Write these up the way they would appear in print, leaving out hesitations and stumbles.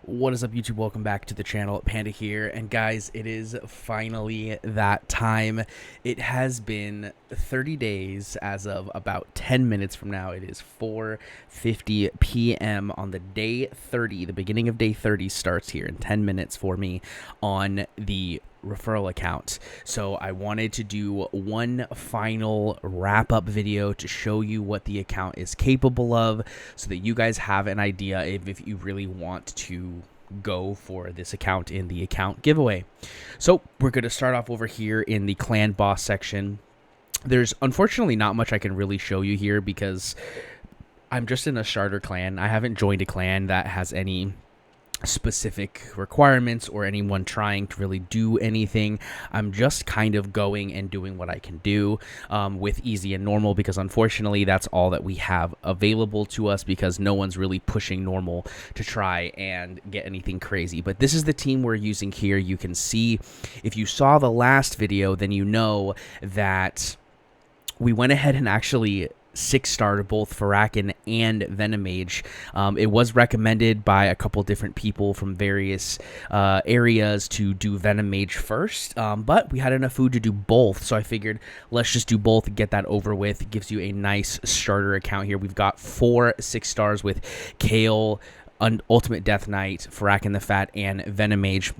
What is up, YouTube? Welcome back to the channel. Panda here, and guys, it is finally that time. It has been 30 days as of about 10 minutes from now. It is 4:50 p.m. on the day 30. The beginning of day 30 starts here in 10 minutes for me on the referral account. So I wanted to do one final wrap-up video to show you what the account is capable of, so that you guys have an idea if you really want to go for this account in the account giveaway. So we're going to start off over here in the clan boss section. There's unfortunately not much I can really show you here because I'm just in a starter clan. I haven't joined a clan that has any specific requirements or anyone trying to really do anything. I'm just kind of going and doing what I can do with easy and normal, because unfortunately that's all that we have available to us, because no one's really pushing normal to try and get anything crazy. But this is the team we're using here. You can see, if you saw the last video, then you know that we went ahead and actually 6-starred both Farakin and Venomage. It was recommended by a couple different people from various areas to do Venomage first, but we had enough food to do both, so I figured let's just do both and get that over with. It gives you a nice starter account here. We've got 4 6-stars with Kale, Ultimate Death Knight, Farakin the Fat, and Venomage.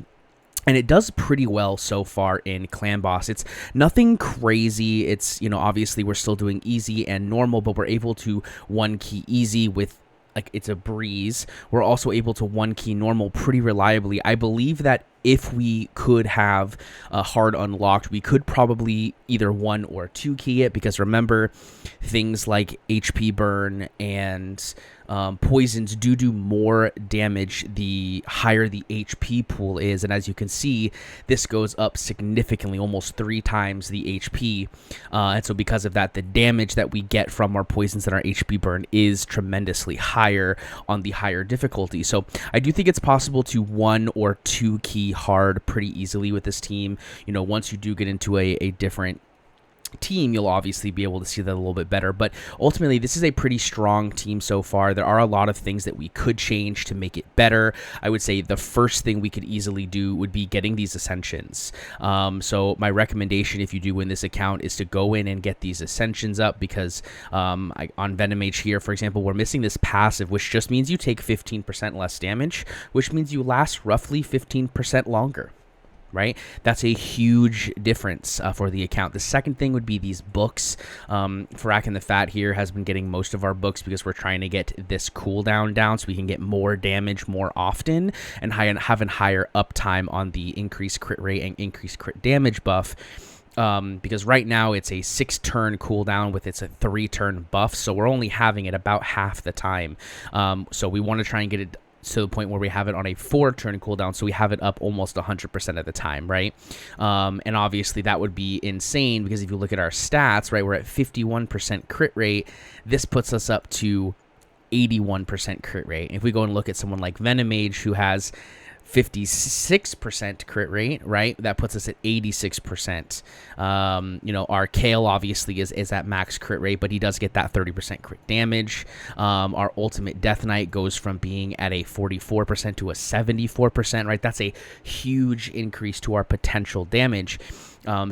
And it does pretty well so far in Clan Boss. It's nothing crazy. It's, you know, obviously we're still doing easy and normal, but we're able to 1-key easy with, like, it's a breeze. We're also able to 1-key normal pretty reliably. I believe that if we could have a hard unlocked, we could probably either 1 or 2-key it, because remember, things like HP burn and poisons do more damage the higher the HP pool is, and as you can see, this goes up significantly, almost 3 times the HP, and so because of that, the damage that we get from our poisons and our HP burn is tremendously higher on the higher difficulty. So I do think it's possible to 1 or 2-key hard pretty easily with this team. You know, once you do get into a different team, you'll obviously be able to see that a little bit better, but ultimately this is a pretty strong team so far. There are a lot of things that we could change to make it better. I would say the first thing we could easily do would be getting these ascensions. So my recommendation, if you do win this account, is to go in and get these ascensions up, because on Venomage here, for example, we're missing this passive, which just means you take 15% less damage, which means you last roughly 15% longer. Right? That's a huge difference for the account. The second thing would be these books. Farakin the Fat here has been getting most of our books because we're trying to get this cooldown down so we can get more damage more often and have a higher uptime on the increased crit rate and increased crit damage buff. Because right now it's a 6-turn cooldown with it's a 3-turn buff, so we're only having it about half the time. So we want to try and get it to the point where we have it on a 4-turn cooldown, so we have it up almost 100% of the time, right? And obviously that would be insane, because if you look at our stats, right, we're at 51% crit rate. This puts us up to 81% crit rate. If we go and look at someone like Venomage, who has 56% crit rate, right? That puts us at 86%. You know, our Kale obviously is at max crit rate, but he does get that 30% crit damage. Our Ultimate Death Knight goes from being at a 44% to a 74%, right? That's a huge increase to our potential damage.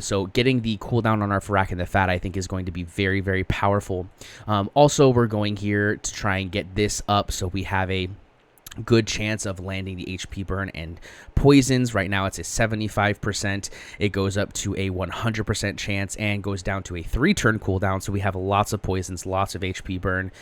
So getting the cooldown on our Farakin the Fat, I think, is going to be very, very powerful. Also, we're going here to try and get this up so we have a good chance of landing the HP burn and poisons. Right now it's a 75%. It goes up to a 100% chance and goes down to a 3-turn cooldown, so we have lots of poisons, lots of HP burn.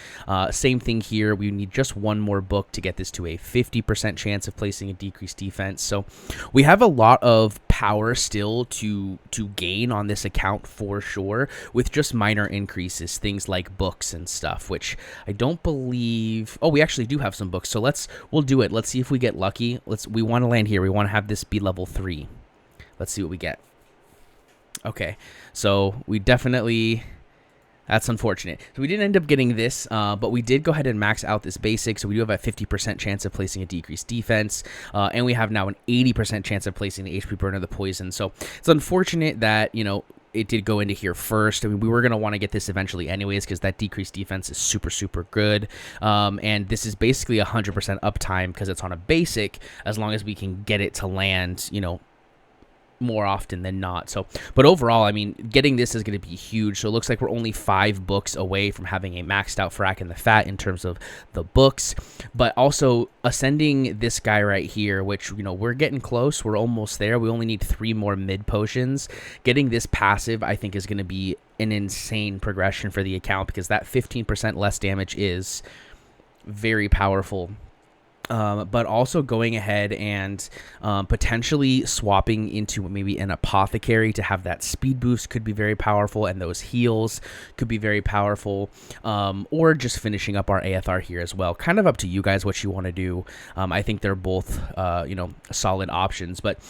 Same thing here. We need just 1 more book to get this to a 50% chance of placing a decreased defense. So we have a lot of power still to gain on this account for sure, with just minor increases, things like books and stuff, which I don't believe. Oh, we actually do have some books, so we'll do it. Let's see if we get lucky. We want to land here. We want to have this be level 3. Let's see what we get. Okay, so we definitely, that's unfortunate. So we didn't end up getting this, but we did go ahead and max out this basic, so we do have a 50% chance of placing a decreased defense, and we have now an 80% chance of placing the HP burn or the poison. So it's unfortunate that, you know, it did go into here first. I mean, we were going to want to get this eventually anyways because that decreased defense is super, super good. And this is basically 100% uptime because it's on a basic, as long as we can get it to land, you know, more often than not. So, but overall, I mean, getting this is going to be huge. So it looks like we're only 5 books away from having a maxed out Frack and the Fat in terms of the books, but also ascending this guy right here, which, you know, we're getting close. We're almost there. We only need 3 more mid potions. Getting this passive, I think, is going to be an insane progression for the account because that 15% less damage is very powerful. But also going ahead and potentially swapping into maybe an apothecary to have that speed boost could be very powerful, and those heals could be very powerful, or just finishing up our AFR here as well. Kind of up to you guys what you want to do. I think they're both, you know, solid options, but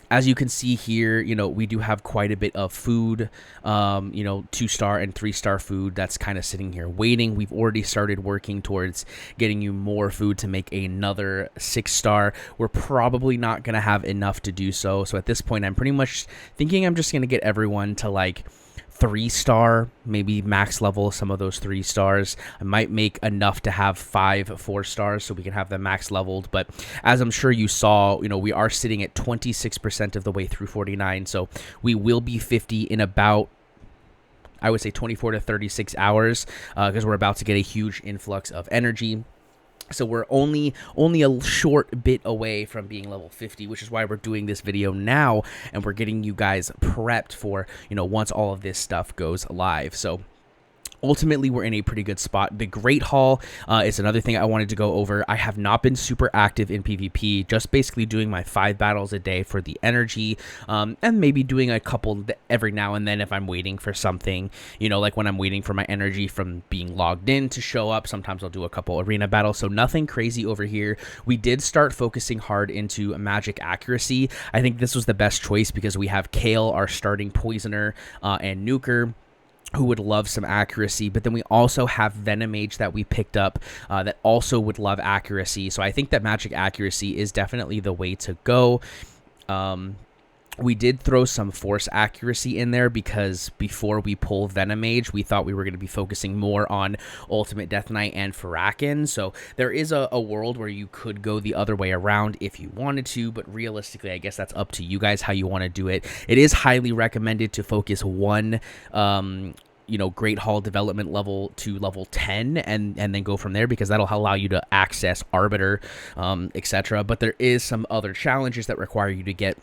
as you can see here, you know, we do have quite a bit of food, you know, 2-star and 3-star food that's kind of sitting here waiting. We've already started working towards getting you more food to make another 6-star. We're probably not going to have enough to do so. So at this point, I'm pretty much thinking I'm just going to get everyone to like 3-star, maybe max level some of those 3 stars. I might make enough to have 5 4-stars so we can have them max leveled. But as I'm sure you saw, you know, we are sitting at 26% of the way through 49. So we will be 50 in about, I would say, 24 to 36 hours because we're about to get a huge influx of energy. So we're only a short bit away from being level 50, which is why we're doing this video now, and we're getting you guys prepped for, you know, once all of this stuff goes live. So ultimately, we're in a pretty good spot. The Great Hall is another thing I wanted to go over. I have not been super active in PvP, just basically doing my 5 battles a day for the energy, and maybe doing a couple every now and then if I'm waiting for something, you know, like when I'm waiting for my energy from being logged in to show up. Sometimes I'll do a couple arena battles, so nothing crazy over here. We did start focusing hard into magic accuracy. I think this was the best choice because we have Kale, our starting poisoner, and Nuker, who would love some accuracy, but then we also have Venomage that we picked up that also would love accuracy. So I think that magic accuracy is definitely the way to go. We did throw some force accuracy in there because before we pull Venomage, we thought we were going to be focusing more on Ultimate Death Knight and Farrakhan. So there is a world where you could go the other way around if you wanted to, but realistically, I guess that's up to you guys how you want to do it. It is highly recommended to focus one you know, Great Hall development level to level 10 and then go from there, because that'll allow you to access Arbiter, etc. But there is some other challenges that require you to get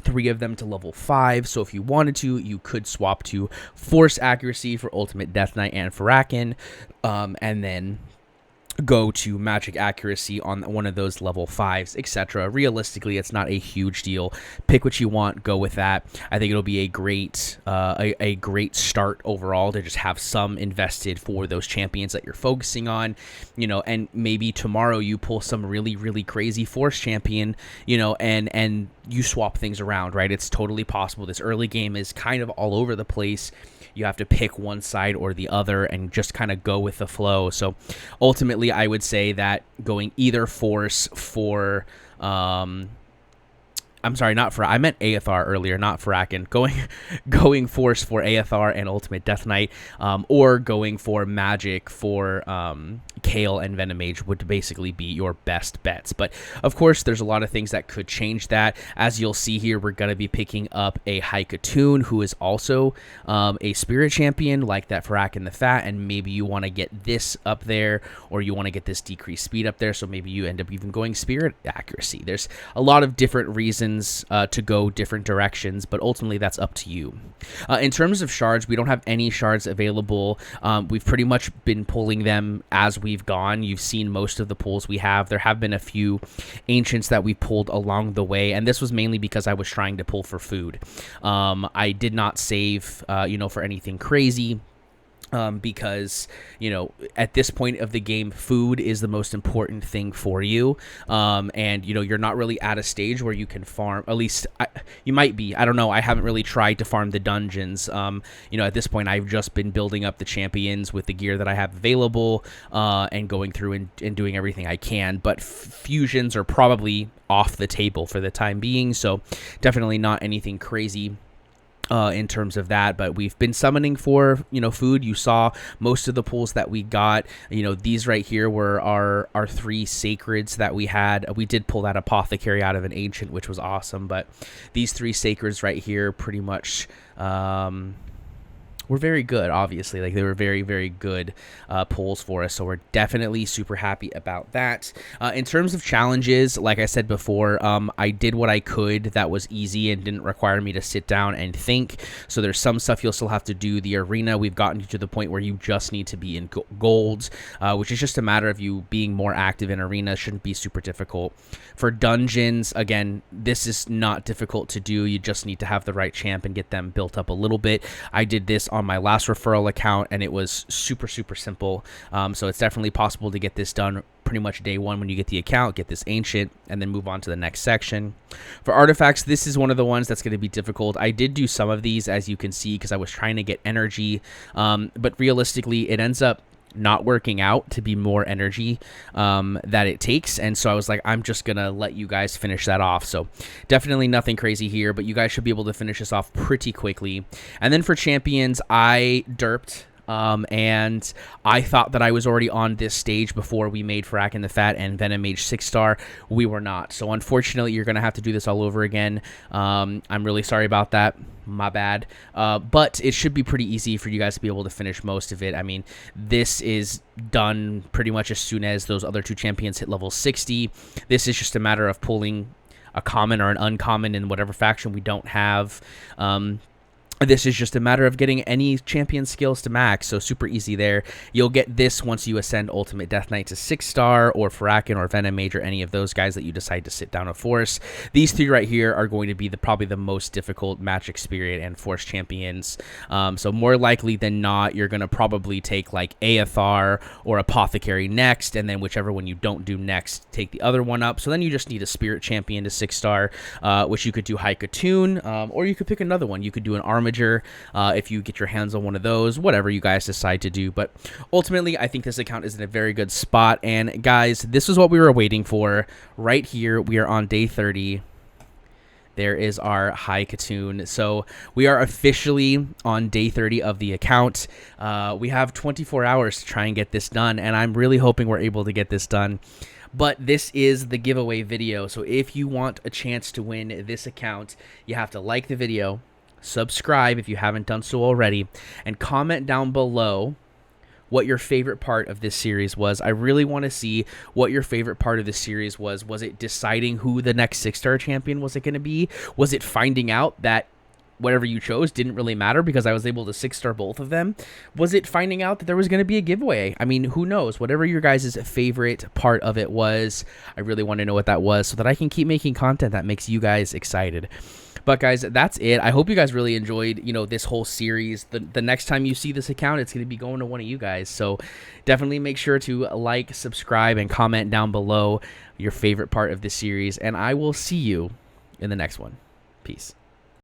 3 of them to level 5. So if you wanted to, you could swap to Force Accuracy for Ultimate Death Knight and Farrakhan, and then go to magic accuracy on one of those level 5s, etc. Realistically, it's not a huge deal. Pick what you want, go with that. I think it'll be a great a great start overall to just have some invested for those champions that you're focusing on, you know, and maybe tomorrow you pull some really crazy force champion, you know, and you swap things around, right? It's totally possible. This early game is kind of all over the place. You have to pick one side or the other and just kind of go with the flow. So ultimately, I would say that going either force for I'm sorry, not for, I meant AFR earlier, not Farrakhan. Going force for AFR and Ultimate Death Knight, or going for magic for Kale and Venomage would basically be your best bets. But of course, there's a lot of things that could change that. As you'll see here, we're going to be picking up a Haikatoon, who is also a spirit champion like that Farrakhan the Fat, and maybe you want to get this up there, or you want to get this decreased speed up there, so maybe you end up even going spirit accuracy. There's a lot of different reasons to go different directions, but ultimately that's up to you. In terms of shards, we don't have any shards available. We've pretty much been pulling them as we've gone. You've seen most of the pulls we have. There have been a few ancients that we pulled along the way, and this was mainly because I was trying to pull for food. I did not save, you know, for anything crazy. Because, you know, at this point of the game, food is the most important thing for you. And, you know, you're not really at a stage where you can farm. At least you might be. I don't know. I haven't really tried to farm the dungeons. You know, at this point, I've just been building up the champions with the gear that I have available, and going through and doing everything I can. But fusions are probably off the table for the time being. So definitely not anything crazy. in terms of that, but we've been summoning for, you know, food. You saw most of the pulls that we got. You know, these right here were our 3 sacreds that we had. We did pull that apothecary out of an ancient, which was awesome, but these 3 sacreds right here pretty much were very good. Obviously, like, they were very, very good pulls for us, so we're definitely super happy about that. In terms of challenges, like I said before, I did what I could that was easy and didn't require me to sit down and think. So there's some stuff you'll still have to do. The arena, we've gotten you to the point where you just need to be in golds, which is just a matter of you being more active in arena. Shouldn't be super difficult. For dungeons, again, this is not difficult to do. You just need to have the right champ and get them built up a little bit. I did this on my last referral account, and it was super simple. So it's definitely possible to get this done pretty much day 1 when you get the account, get this ancient, and then move on to the next section. For artifacts, this is one of the ones that's going to be difficult. I did do some of these, as you can see, because I was trying to get energy, but realistically it ends up not working out to be more energy that it takes, and so I was like, I'm just gonna let you guys finish that off. So definitely nothing crazy here, but you guys should be able to finish this off pretty quickly. And then for champions, I derped, and I thought that I was already on this stage before we made Frack and the Fat and Venom Mage 6-star. We were not, so unfortunately you're gonna have to do this all over again. I'm really sorry about that. My bad. But it should be pretty easy for you guys to be able to finish most of it. I mean, this is done pretty much as soon as those other 2 champions hit level 60. This is just a matter of pulling a common or an uncommon in whatever faction we don't have. This is just a matter of getting any champion skills to max, so super easy there. You'll get this once you ascend Ultimate Death Knight to 6-star, or Farrakhan or Venom Mage, or any of those guys that you decide to sit down a Force. These 3 right here are going to be probably the most difficult Magic Spirit and Force champions. So more likely than not, you're going to probably take like Aethar or Apothecary next, and then whichever one you don't do next, take the other one up. So then you just need a Spirit champion to 6-star, which you could do Haikatoon, or you could pick another one. You could do an Armiger, if you get your hands on one of those, whatever you guys decide to do. But ultimately, I think this account is in a very good spot. And guys, this is what we were waiting for. Right here, we are on day 30. There is our Haikatoon. So we are officially on day 30 of the account. We have 24 hours to try and get this done, and I'm really hoping we're able to get this done. But this is the giveaway video, so if you want a chance to win this account, you have to like the video, subscribe if you haven't done so already, and comment down below what your favorite part of this series was. I really want to see what your favorite part of this series was. Was it deciding who the next 6-star champion was it going to be? Was it finding out that whatever you chose didn't really matter because I was able to 6-star both of them? Was it finding out that there was going to be a giveaway? I mean, who knows? Whatever your guys' favorite part of it was, I really want to know what that was so that I can keep making content that makes you guys excited. But guys, that's it. I hope you guys really enjoyed, you know, this whole series. The next time you see this account, it's going to be going to one of you guys. So definitely make sure to like, subscribe, and comment down below your favorite part of this series. And I will see you in the next one. Peace.